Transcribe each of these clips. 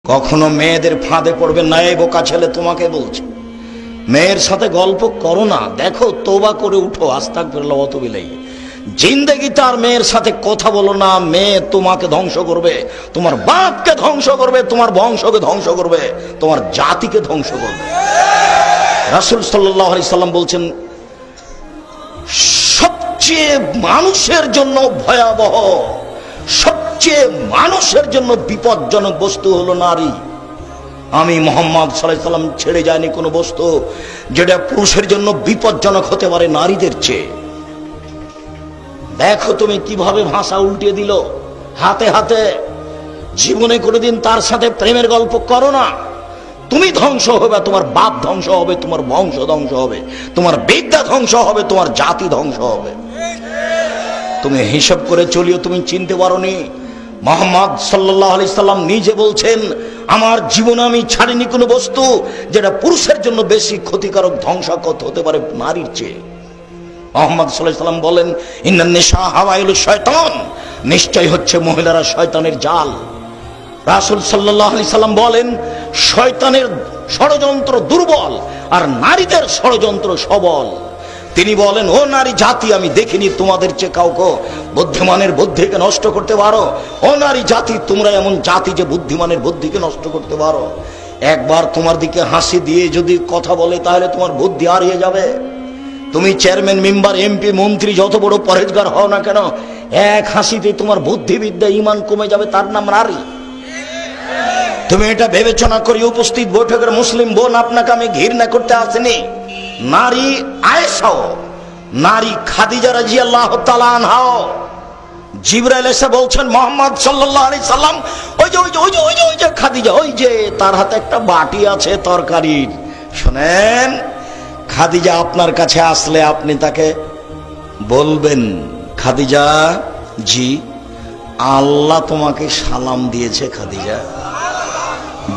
কখনো মেয়েদের ফাঁদে পড়বেন না। এই বোকা ছেলে তোমাকে বলছে, মেয়ের সাথে গল্প করো না। দেখো তওবা করে উঠো, আস্তাগফিরুল্লাহ ওয়া আতুবু ইলাইহি। জিন্দেগিতে আর মেয়ের সাথে কথা বলো না। মেয়ে তোমাকে ধ্বংস করবে, তোমার বাপকে ধ্বংস করবে, তোমার বংশকে ধ্বংস করবে, তোমার জাতিকে ধ্বংস করবে। রাসূল সাল্লাল্লাহু আলাইহি সাল্লাম বলছেন, সবচেয়ে মানুষের জন্য ভয়াবহ, সবচেয়ে মানুষের জন্য বিপজ্জনক বস্তু হলো নারী। আমি মুহাম্মদ সাল্লাল্লাহু আলাইহি সাল্লাম ছেড়ে যায়নি কোনো বস্তু যেটা পুরুষের জন্য বিপজ্জনক হতে পারে নারীদের চেয়ে। দেখো তুমি কিভাবে ভাষা উল্টিয়ে দিল হাতে হাতে। জীবনে কোনোদিন তার সাথে প্রেমের গল্প করো না। তুমি ধ্বংস হবে, তোমার বাপ ধ্বংস হবে, তোমার বংশ ধ্বংস হবে, তোমার বিদ্যা ধ্বংস হবে, তোমার জাতি ধ্বংস হবে। তুমি হিসাব করে চলিও, তুমি চিনতে পারোনি। মুহাম্মদ সাল্লাল্লাহু আলাইহি সাল্লাম নিজে বলছেন, আমার জীবনে আমি ছাড়িনি কোনো বস্তু যেটা পুরুষের জন্য বেশি ক্ষতিকারক, ধ্বংসাত্মক হতে পারে নারীর চেয়ে। মুহাম্মদ সাল্লাল্লাহু আলাইহি সাল্লাম বলেন, ইন্নান নিসা হাওয়াইলুশ শয়তান, নিশ্চয় হচ্ছে মহিলারা শয়তানের জাল। রাসূল সাল্লাল্লাহু আলাইহি সাল্লাম বলেন, শয়তানের ষড়যন্ত্র দুর্বল আর নারীদের ষড়যন্ত্র সবল। তিনি বলেন, ও নারী জাতি, আমি দেখিনি তোমাদের চেয়ে কাউকে বুদ্ধিমানের বুদ্ধিকে নষ্ট করতে পারো। ও নারী জাতি, তোমরা এমন জাতি যে বুদ্ধিমানের বুদ্ধিকে নষ্ট করতে পারো। একবার তোমার দিকে হাসি দিয়ে যদি কথা বলে তাহলে তোমার বুদ্ধি হারিয়ে যাবে। তুমি চেয়ারম্যান, মেম্বার, এমপি, মন্ত্রী, যত বড় পরেজগার হও না কেন, এক হাসিতে তোমার বুদ্ধিবিদ্যা ঈমান কমে যাবে। তার নাম নারী। তুমি এটা বিবেচনা করি উপস্থিত বৈঠকের মুসলিম বোন, আপনাকে আমি ঘৃণা করতে আসিনি। নারী আয়েশাও, নারী খাদিজা রাদিয়াল্লাহু তাআলা আনহাও, জিবরাইল এসে বলছেন, মুহাম্মদ সাল্লাল্লাহু আলাইহি সাল্লাম, ওই যে খাদিজা, ওই যে তার হাতে একটা বাটি আছে তরকারির। শুনেন, খাদিজা আপনার কাছে আসলে আপনি তাকে বলবেন, খাদিজা জি, আল্লাহ তোমাকে সালাম দিয়েছে খাদিজা,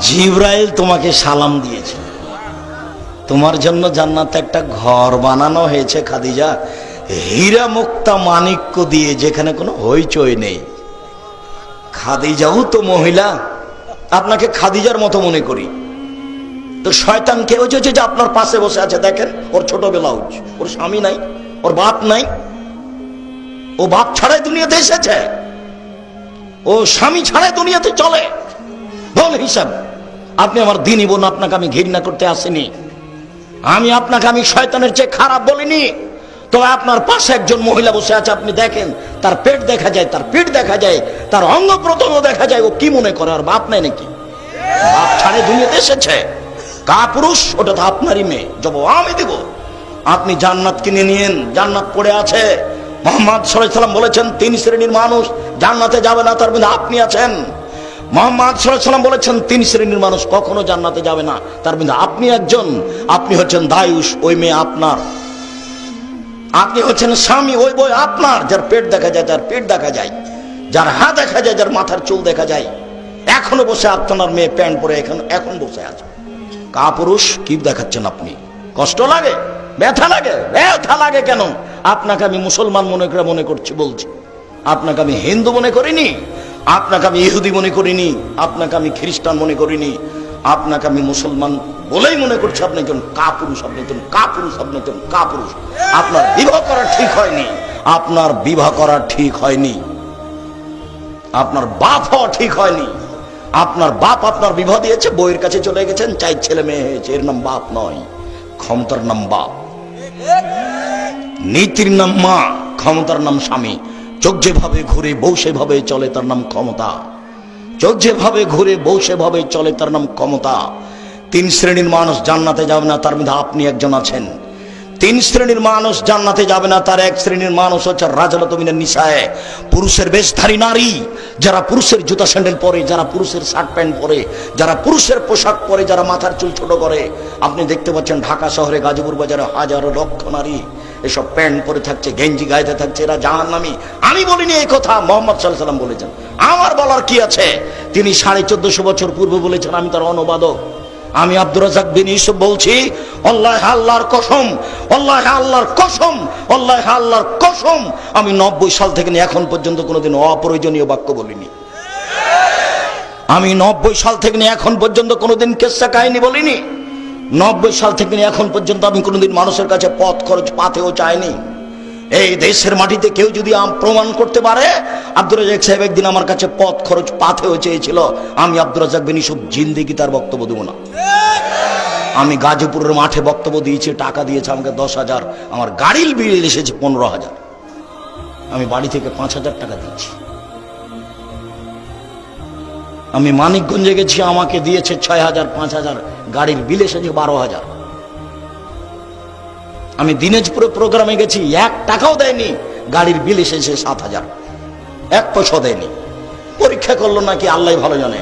জিবরাইল তোমাকে সালাম দিয়েছে, তোমার জন্য জান্নাতে একটা ঘর বানানো হয়েছে খাদিজা, হীরা মুক্তা মাণিক্য দিয়ে, যেখানে কোনো হইচই নেই। খাদিজাও তো মহিলা, আপনাকে খাদিজার মতো মনে করি। তো শয়তানকে, ওই যে আপনার পাশে বসে আছে দেখেন, ওর ছোট ব্লাউজ, ওর স্বামী নাই, ওর বাপ নাই, ও বাপ ছাড়াই দুনিয়াতে এসেছে, ও স্বামী ছাড়াই দুনিয়াতে চলে। বল হিসাব। আপনি আমার দিনই বোন, আপনাকে আমি ঘৃণা করতে আসিনি। আমি আপনাকে আমি শয়তানের চেয়ে খারাপ বলিনি। তবে আপনার পাশে একজন মহিলা বসে আছে, আপনি দেখেন, তার পেট দেখা যায়, তার পিঠ দেখা যায়, তার অঙ্গ প্রত্যঙ্গ দেখা যায়। ও কি মনে করে আর বাপ নাই নাকি? বাপ ছাড়ে দুনিয়াতে এসেছে। কাপুরুষ, ওটা তো আপনারই মেয়ে, জবাব আমি দেব। আপনি জান্নাত কিনে নিয়েন, জান্নাত পড়ে আছে। মুহাম্মদ সাল্লাল্লাহু আলাইহি সাল্লাম বলেছেন, তিন শ্রেণীর মানুষ জান্নাতে যাবে না, তার মধ্যে আপনি আছেন। মুহাম্মদ সাল্লাল্লাহু আলাইহি সাল্লাম বলেছেন, তিন শ্রেণীর মানুষ কখনো জান্নাতে যাবে না, তার মধ্যে আপনি একজন। আপনি হচ্ছেন দায়ুস, ওই মেয়ে আপনার। আপনি হচ্ছেন স্বামী, ওই বই আপনার। যার পেট দেখা যায়, যার পেট দেখা যায়, যার হাত দেখা যায়, যার মাথার চুল দেখা যায়, এখনো বসে আপনার মেয়ে প্যান্ট পরে এখন বসে আছে। কাপুরুষ, কি দেখাচ্ছেন আপনি? কষ্ট লাগে, ব্যথা লাগে? ব্যথা লাগে কেন? আপনাকে আমি মুসলমান মনে করছি, বলছি। আপনাকে আমি হিন্দু মনে করিনি, আপনাকে আমি ইহুদি মনে করিনি, আপনাকে আমি খ্রিস্টান মনে করিনি, আপনাকে আমি মুসলমান বলেই মনে করছি। আপনি একজন কাপুরুষ, আপনি একজন কাপুরুষ, আপনি একজন কাপুরুষ। আপনার বিবাহ করা ঠিক হয়নি, আপনার বিবাহ করা ঠিক হয়নি, আপনার বাপ হওয়া ঠিক হয়নি। আপনার বাপ আপনার বিবাহ দিয়েছে, বইয়ের কাছে চলে গেছেন, চাই ছেলে মেয়ে হয়েছে, এর নাম বাপ নয়, ক্ষমতার নাম বাপ, নীতির নাম মা, ক্ষমতার নাম স্বামী। চোখ যেভাবে ঘুরে বউ সেভাবে চলে, তার নাম ক্ষমতা। চোখ যেভাবে ঘুরে বউ সেভাবে চলে, তার নাম ক্ষমতা। তিন শ্রেণীর মানুষ জান্নাতে যাবে না, তার মধ্যে আপনি একজন আছেন। তিন শ্রেণীর মানুষ জান্নাতে যাবে না, তার এক শ্রেণীর মানুষ হচ্ছে রাজলাতু মিনান নিসায়ে, পুরুষের বেশধারী নারী, যারা পুরুষের জুতা স্যান্ডেল পরে, যারা পুরুষের শার্ট প্যান্ট পরে, যারা পুরুষের পোশাক পরে, যারা মাথার চুল ছোট করে। আপনি দেখতে পাচ্ছেন ঢাকা শহরে, গাজীপুর বাজারে হাজারো লক্ষ নারী এসব প্যান্ট পরে থাকছে, গেঞ্জি গাইতে থাকছে, এরা জাহান্নামী। আমি বলিনি এই কথা, মুহাম্মদ সাল্লাল্লাহু আলাইহি সাল্লাম বলেছেন। আমার বলার কি আছে? তিনি 1450 বছর পূর্বে বলেছেন, আমি তার অনুবাদক। আমি আব্দুর রাজ্জাক বিন ইউসুফ বলছি, আল্লাহ আল্লাহর কসম, আল্লাহ আল্লাহর কসম, আল্লাহ আল্লাহর কসম, আমি 90 সাল থেকে এখন পর্যন্ত কোনোদিন অপ্রয়োজনীয় বাক্য বলিনি। আমি 90 সাল থেকে নিয়ে এখন পর্যন্ত কোনোদিন কেসা কাহিনী বলিনি। 90 সাল থেকে নিয়ে এখন পর্যন্ত আমি কোনোদিন মানুষের কাছে পথ খরচ পাতেও চাইনি। এই দেশের মাটিতে কেউ যদি প্রমাণ করতে পারে আব্দুর রাজ্জাক সাহেব একদিন আমার কাছে পথ খরচ পাতেও চেয়েছিল, আমি আব্দুর রাজ্জাক বিন ইউসুফ জিন্দেগি তার বক্তব্য দেবো না। আমি গাজীপুরের মাঠে বক্তব্য দিয়েছি, টাকা দিয়েছে আমাকে 10,000, আমার গাড়ির বিল এসেছে 15,000, আমি বাড়ি থেকে 5,000 টাকা দিয়েছি। আমি মানিকগঞ্জে গেছি, আমাকে দিয়েছে 6,000, 5,000, গাড়ির বিল এসেছে 12,000। আমি দিনাজপুরে প্রোগ্রামে গেছি, 1 টাকাও দেয়নি, গাড়ির বিল এসেছে 7,000, 1 পয়সা দেয়নি। পরীক্ষা করলো নাকি আল্লাহ ভালো জানে।